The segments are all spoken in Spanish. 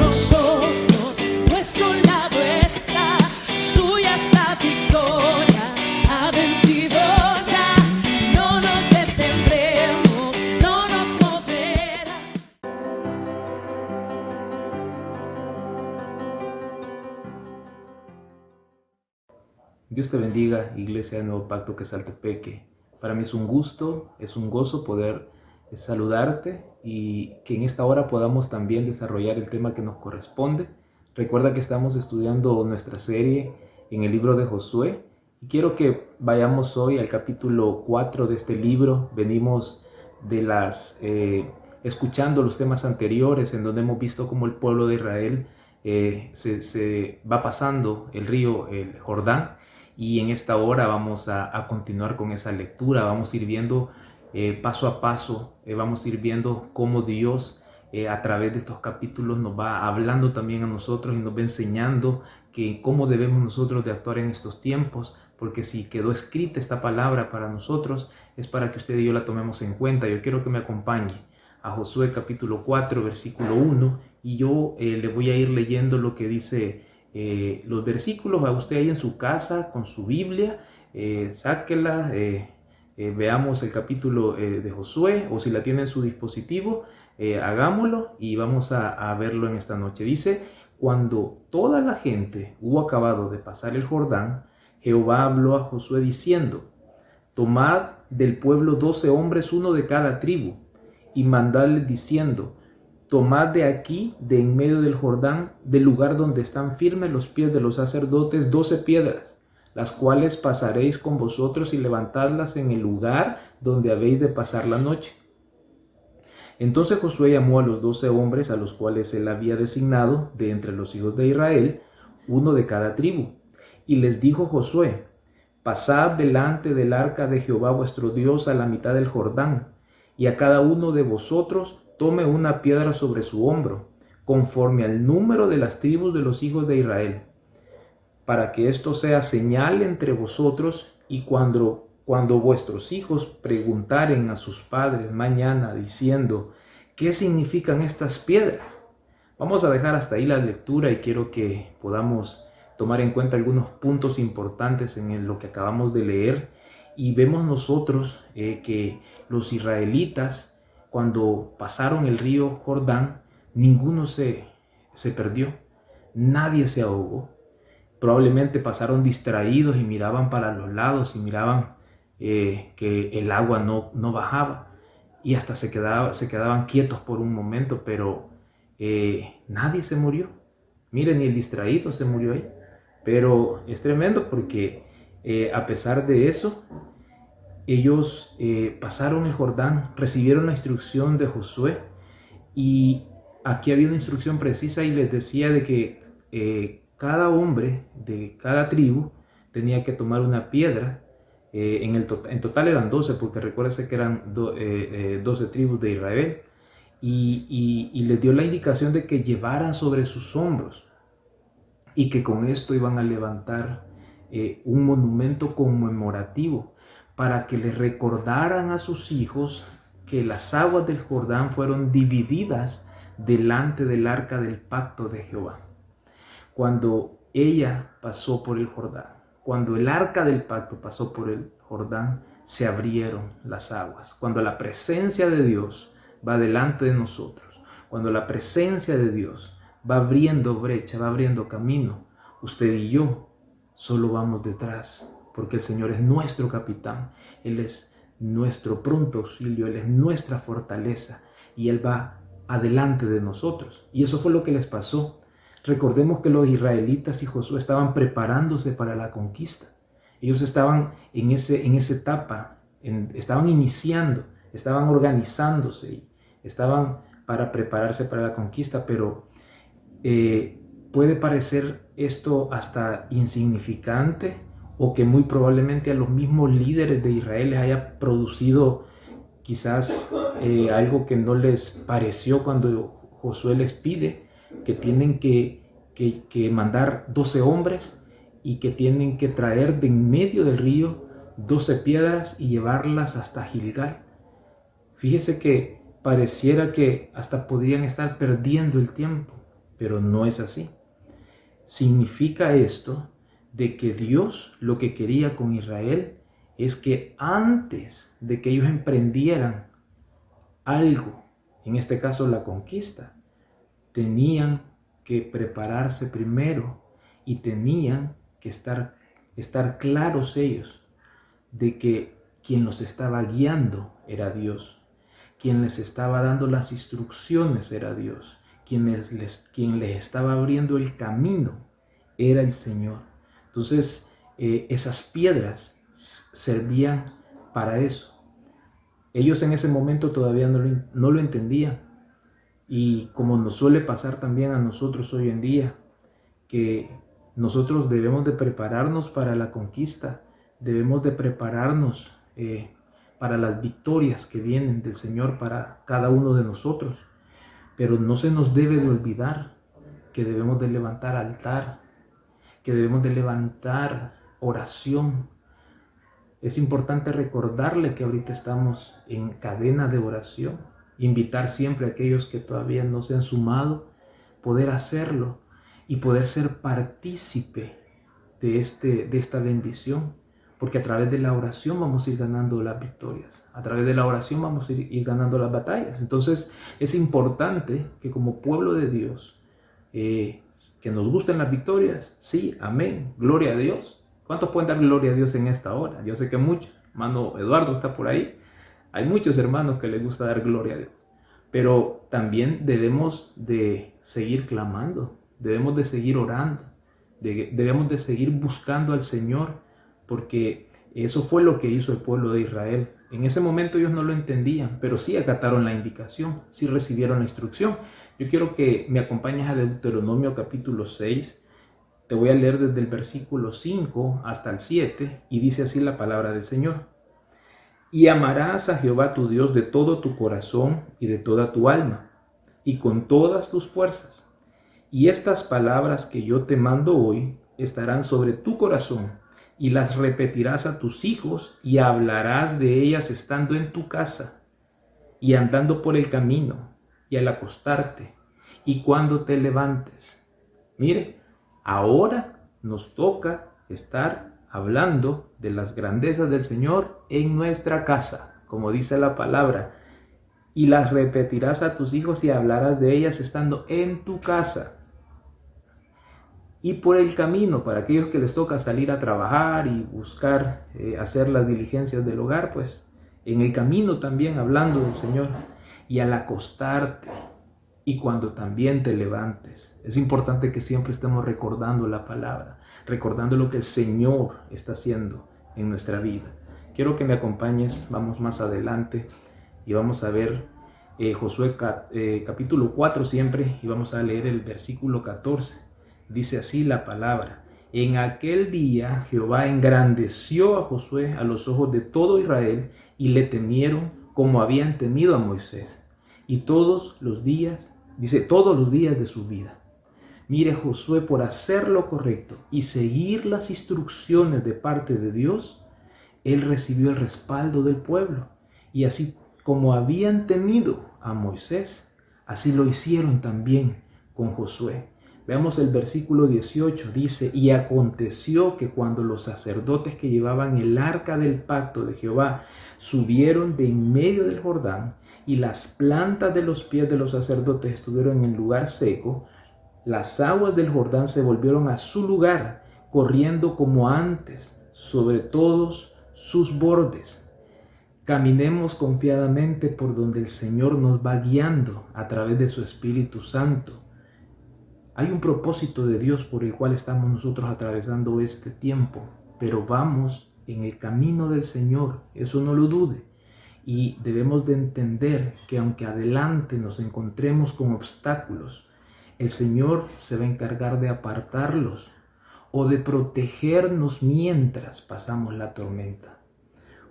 nosotros, nuestro lado está, suya es la victoria, ha vencido ya, no nos detendremos, no nos moverá. Dios te bendiga, Iglesia de Nuevo Pacto Quesaltepeque. Para mí es un gusto, es un gozo poder saludarte y que en esta hora podamos también desarrollar el tema que nos corresponde. Recuerda que estamos estudiando nuestra serie en el libro de Josué y quiero que vayamos hoy al capítulo 4 de este libro. Venimos de escuchando los temas anteriores en donde hemos visto cómo el pueblo de Israel se va pasando el río el Jordán. Y en esta hora vamos a continuar con esa lectura, vamos a ir viendo paso a paso, vamos a ir viendo cómo Dios a través de estos capítulos nos va hablando también a nosotros y nos va enseñando cómo debemos nosotros de actuar en estos tiempos, porque si quedó escrita esta palabra para nosotros, es para que usted y yo la tomemos en cuenta. Yo quiero que me acompañe a Josué capítulo 4, versículo 1, y yo le voy a ir leyendo lo que dice los versículos. Va usted ahí en su casa con su Biblia, sáquela, veamos el capítulo de Josué, o si la tiene en su dispositivo, hagámoslo y vamos a verlo en esta noche. Dice: cuando toda la gente hubo acabado de pasar el Jordán, Jehová habló a Josué diciendo: tomad del pueblo 12 hombres, uno de cada tribu, y mandadles diciendo: tomad de aquí, de en medio del Jordán, del lugar donde están firmes los pies de los sacerdotes, 12 piedras, las cuales pasaréis con vosotros y levantadlas en el lugar donde habéis de pasar la noche. Entonces Josué llamó a los 12 hombres a los cuales él había designado de entre los hijos de Israel, uno de cada tribu. Y les dijo Josué: pasad delante del arca de Jehová vuestro Dios a la mitad del Jordán, y a cada uno de vosotros tome una piedra sobre su hombro, conforme al número de las tribus de los hijos de Israel, para que esto sea señal entre vosotros, y cuando vuestros hijos preguntaren a sus padres mañana diciendo: ¿qué significan estas piedras? Vamos a dejar hasta ahí la lectura y quiero que podamos tomar en cuenta algunos puntos importantes en lo que acabamos de leer. Y vemos nosotros que los israelitas, cuando pasaron el río Jordán, ninguno se perdió, nadie se ahogó. Probablemente pasaron distraídos y miraban para los lados y miraban que el agua no bajaba y hasta se quedaban quietos por un momento, pero nadie se murió. Miren, ni el distraído se murió ahí. Pero es tremendo porque a pesar de eso, ellos pasaron el Jordán, recibieron la instrucción de Josué, y aquí había una instrucción precisa y les decía de que cada hombre de cada tribu tenía que tomar una piedra. En total eran 12, porque recuérdense que eran 12 tribus de Israel, y les dio la indicación de que llevaran sobre sus hombros y que con esto iban a levantar un monumento conmemorativo para que les recordaran a sus hijos que las aguas del Jordán fueron divididas delante del arca del pacto de Jehová. Cuando ella pasó por el Jordán, cuando el arca del pacto pasó por el Jordán, se abrieron las aguas. Cuando la presencia de Dios va delante de nosotros, cuando la presencia de Dios va abriendo brecha, va abriendo camino, usted y yo solo vamos detrás, porque el Señor es nuestro capitán, Él es nuestro pronto auxilio, Él es nuestra fortaleza y Él va adelante de nosotros. Y eso fue lo que les pasó. Recordemos que los israelitas y Josué estaban preparándose para la conquista. Ellos estaban en esa etapa, estaban iniciando, estaban organizándose y estaban para prepararse para la conquista, pero puede parecer esto hasta insignificante, o que muy probablemente a los mismos líderes de Israel les haya producido quizás algo que no les pareció cuando Josué les pide que tienen que mandar 12 hombres y que tienen que traer de en medio del río 12 piedras y llevarlas hasta Gilgal. Fíjese que pareciera que hasta podrían estar perdiendo el tiempo, pero no es así. Significa esto de que Dios lo que quería con Israel es que antes de que ellos emprendieran algo, en este caso la conquista, tenían que prepararse primero y tenían que estar claros ellos de que quien los estaba guiando era Dios, quien les estaba dando las instrucciones era Dios, quien les estaba abriendo el camino era el Señor. Entonces, esas piedras servían para eso. Ellos en ese momento todavía no lo entendían. Y como nos suele pasar también a nosotros hoy en día, que nosotros debemos de prepararnos para la conquista, debemos de prepararnos para las victorias que vienen del Señor para cada uno de nosotros. Pero no se nos debe de olvidar que debemos de levantar altar, que debemos de levantar oración. Es importante recordarle que ahorita estamos en cadena de oración. Invitar siempre a aquellos que todavía no se han sumado, poder hacerlo y poder ser partícipe de esta bendición. Porque a través de la oración vamos a ir ganando las victorias. A través de la oración vamos a ir ganando las batallas. Entonces es importante que como pueblo de Dios, que nos gusten las victorias. Sí, amén, gloria a Dios. ¿Cuántos pueden dar gloria a Dios en esta hora? Yo sé que muchos. Hermano Eduardo está por ahí. Hay muchos hermanos que les gusta dar gloria a Dios. Pero también debemos de seguir clamando. Debemos de seguir orando. Debemos de seguir buscando al Señor. Porque eso fue lo que hizo el pueblo de Israel. En ese momento ellos no lo entendían, pero sí acataron la indicación, sí recibieron la instrucción. Yo quiero que me acompañes a Deuteronomio capítulo 6. Te voy a leer desde el versículo 5 hasta el 7 y dice así la palabra del Señor. Y amarás a Jehová tu Dios de todo tu corazón y de toda tu alma y con todas tus fuerzas. Y estas palabras que yo te mando hoy estarán sobre tu corazón y las repetirás a tus hijos y hablarás de ellas estando en tu casa y andando por el camino y al acostarte y cuando te levantes. Mire, ahora nos toca estar hablando de las grandezas del Señor en nuestra casa, como dice la palabra, y las repetirás a tus hijos y hablarás de ellas estando en tu casa. Y por el camino, para aquellos que les toca salir a trabajar y buscar hacer las diligencias del hogar, pues en el camino también hablando del Señor. Y al acostarte y cuando también te levantes. Es importante que siempre estemos recordando la palabra, recordando lo que el Señor está haciendo en nuestra vida. Quiero que me acompañes, vamos más adelante y vamos a ver Josué capítulo 4 siempre y vamos a leer el versículo 14. Dice así la palabra: en aquel día Jehová engrandeció a Josué a los ojos de todo Israel y le temieron como habían temido a Moisés. Y todos los días, dice, todos los días de su vida. Mire, Josué, por hacer lo correcto y seguir las instrucciones de parte de Dios, él recibió el respaldo del pueblo. Y así como habían temido a Moisés, así lo hicieron también con Josué. Veamos el versículo 18, dice: y aconteció que cuando los sacerdotes que llevaban el arca del pacto de Jehová subieron de en medio del Jordán, y las plantas de los pies de los sacerdotes estuvieron en el lugar seco, las aguas del Jordán se volvieron a su lugar, corriendo como antes, sobre todos sus bordes. Caminemos confiadamente por donde el Señor nos va guiando a través de su Espíritu Santo. Hay un propósito de Dios por el cual estamos nosotros atravesando este tiempo, pero vamos en el camino del Señor, eso no lo dude. Y debemos de entender que aunque adelante nos encontremos con obstáculos, el Señor se va a encargar de apartarlos o de protegernos mientras pasamos la tormenta.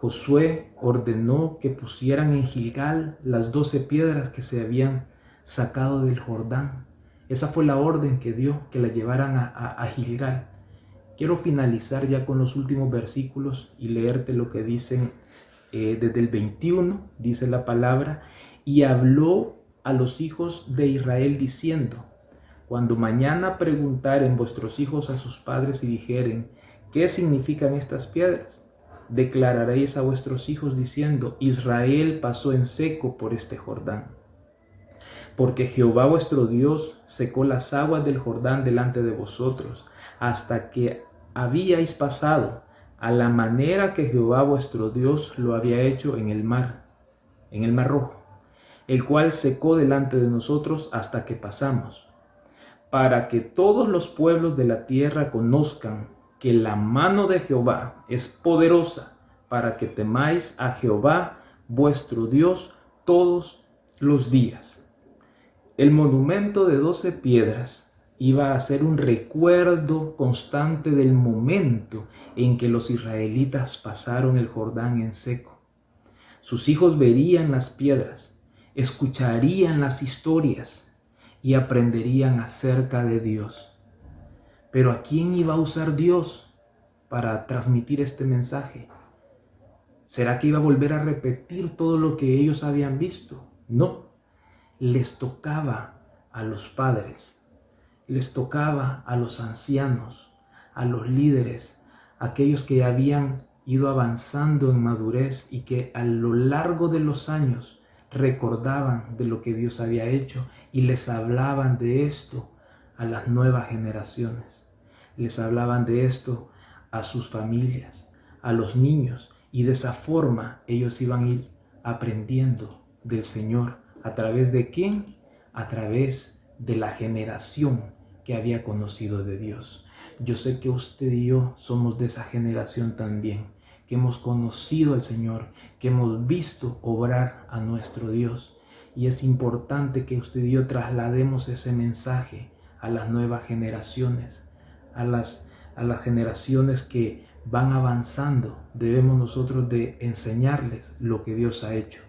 Josué ordenó que pusieran en Gilgal las 12 piedras que se habían sacado del Jordán. Esa fue la orden que dio, que la llevaran a Gilgal. Quiero finalizar ya con los últimos versículos y leerte lo que dicen desde el 21, dice la palabra: y habló a los hijos de Israel diciendo: Cuando mañana preguntaren vuestros hijos a sus padres y dijeren, ¿qué significan estas piedras? Declararéis a vuestros hijos diciendo, Israel pasó en seco por este Jordán. Porque Jehová vuestro Dios secó las aguas del Jordán delante de vosotros, hasta que habíais pasado, a la manera que Jehová vuestro Dios lo había hecho en el mar Rojo, el cual secó delante de nosotros hasta que pasamos, para que todos los pueblos de la tierra conozcan que la mano de Jehová es poderosa, para que temáis a Jehová vuestro Dios todos los días. El monumento de 12 piedras iba a ser un recuerdo constante del momento en que los israelitas pasaron el Jordán en seco. Sus hijos verían las piedras, escucharían las historias y aprenderían acerca de Dios. Pero ¿a quién iba a usar Dios para transmitir este mensaje? ¿Será que iba a volver a repetir todo lo que ellos habían visto? No, les tocaba a los padres, les tocaba a los ancianos, a los líderes, aquellos que habían ido avanzando en madurez y que a lo largo de los años recordaban de lo que Dios había hecho y les hablaban de esto a las nuevas generaciones. Les hablaban de esto a sus familias, a los niños, y de esa forma ellos iban a ir aprendiendo del Señor. ¿A través de quién? A través de la generación que había conocido de Dios. Yo sé que usted y yo somos de esa generación también, que hemos conocido al Señor, que hemos visto obrar a nuestro Dios. Y es importante que usted y yo traslademos ese mensaje a las nuevas generaciones, a las generaciones que van avanzando. Debemos nosotros de enseñarles lo que Dios ha hecho.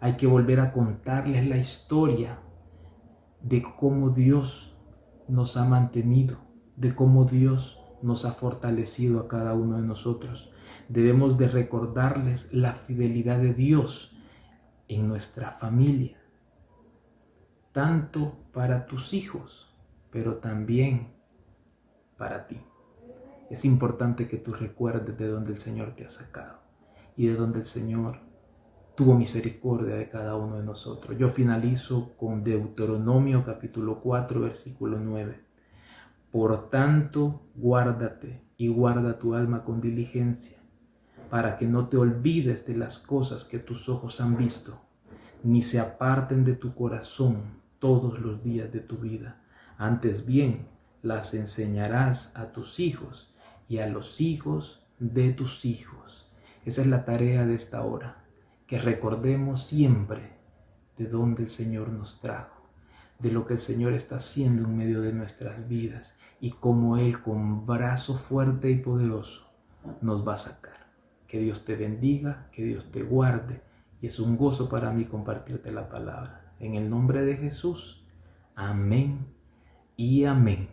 Hay que volver a contarles la historia de cómo Dios nos ha mantenido, de cómo Dios nos ha fortalecido a cada uno de nosotros. Debemos de recordarles la fidelidad de Dios en nuestra familia, tanto para tus hijos, pero también para ti. Es importante que tú recuerdes de dónde el Señor te ha sacado y de dónde el Señor tuvo misericordia de cada uno de nosotros. Yo finalizo con Deuteronomio capítulo 4, versículo 9. Por tanto, guárdate y guarda tu alma con diligencia, para que no te olvides de las cosas que tus ojos han visto, ni se aparten de tu corazón todos los días de tu vida. Antes bien, las enseñarás a tus hijos y a los hijos de tus hijos. Esa es la tarea de esta hora. Que recordemos siempre de dónde el Señor nos trajo, de lo que el Señor está haciendo en medio de nuestras vidas y cómo Él con brazo fuerte y poderoso nos va a sacar. Que Dios te bendiga, que Dios te guarde, y es un gozo para mí compartirte la palabra. En el nombre de Jesús, amén y amén.